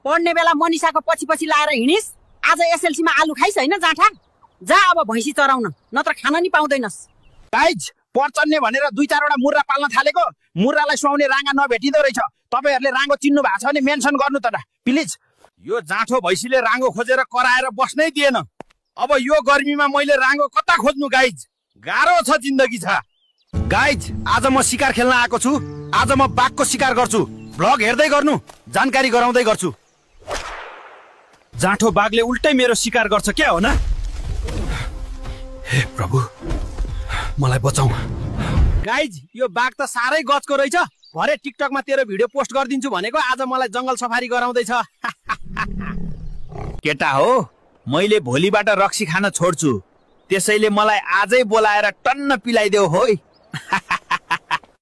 पढ्ने बेला मनिषाको पछि पछि लाएर हिँडिस्, आज एसएलसीमा आलु खाइस् हैन जाठा? जा अब भैँसी चराउन, नत्र खान नि पाउँदैनस्। गाइज, पर्चन्ने भनेर 2-4 वटा मुर्रा पाल्न थालेको, मुर्रालाई सुहाउने राँगा नभेटिँदो रहेछ। तपाईहरुले राँगो चिन्नु भएको छ भने मेन्सन गर्नु त प्लिज। यो जाठो भैँसीले राँगो खोजेर कराएर बस्नै दिएन। अब यो गर्मीमा मैले राँगो कता खोज्नु गाइज? गाह्रो छ जिन्दगी छ। गाइज, आज म शिकार खेल्न आएको छु। आज म बाघको शिकार गर्छु। भ्लग हेर्दै गर्नु, जानकारी गराउँदै गर्छु। जाठो बाघले उल्टै मेरो शिकार गर्छ क्या हो न? हे प्रभु, मलाई बचाऊ। गाइज, यो बाघ त साह्रै गजको रहेछ। भरे टिकटकमा तेरो भिडियो पोस्ट गरिदिन्छु भनेको, आज मलाई जंगल सफारी गराउँदैछ। केटा हो, मैले भोलिबाट रक्सी खान छोड्छु। त्यसैले मलाई आजै बोलाएर टन्न पिलाइदेऊ होय।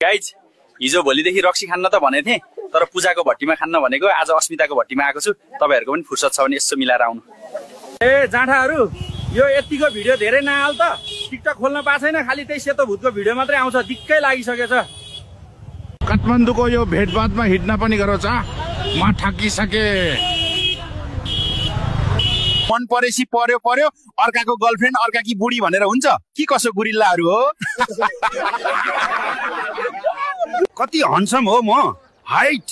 गाइज, हिजो भोलिदेखि रक्सी खान्न त भने थिएँ, तर पूजाको भट्टीमा खान्न भनेको आज अस्मिताको भट्टीमा आएको छु। तपाईहरुको पनि फुर्सद छ भने यसो मिलाएर आउनु। ए जाठाहरु, यो यतिको भिडियो धेरै नहाल त। टिकटक खोल्न पाएको छैन, खालि त्यही सेतो भूतको भिडियो मात्रै आउँछ। दिक्कै लागिसकेछ। काठमाडौँको यो भेटभाटमा हिँड्न पनि गरोस्। म थाकिसके। मन परेसी पर्यो पर्यो, अर्काको गर्लफ्रेन्ड अर्काकी बुढी भनेर हुन्छ कि कसो गुरिल्लाहरू हो? कति हन्सम हो म, हाइट।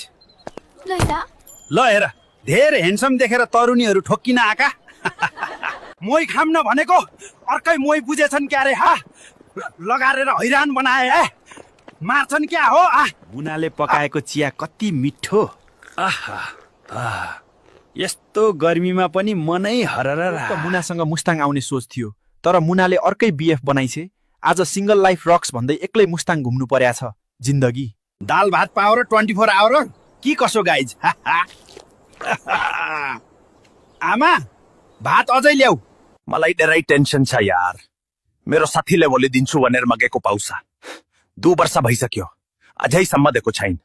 ल हेर, धेरै हेन्सम देखेर तरुणीहरू ठोक्किन आका। मोही खाम्न भनेको अर्कै मोही बुझेछन् क्या रे? हा, लगाएर हैरान बनाए। मार्छन् क्या हो? मुनाले पकाएको चिया कति मिठो। यस्तो गर्मीमा पनि मनै हरर। मुनासँग मुस्ताङ आउने सोच थियो, तर मुनाले अर्कै बिएफ बनाइछे। आज सिंगल लाइफ रक्स भन्दै एक्लै मुस्ताङ घुम्नु पर्या छ। जिन्दगी दाल भात पाओ र 24 आवर कि कसो गाइज? आमा, भात अझै ल्याऊ। मलाई धेरै टेन्सन छ यार। मेरो साथीले भोलि दिन्छु भनेर मगेको पाउसा 2 वर्ष भइसक्यो, अझैसम्म दिएको छैन।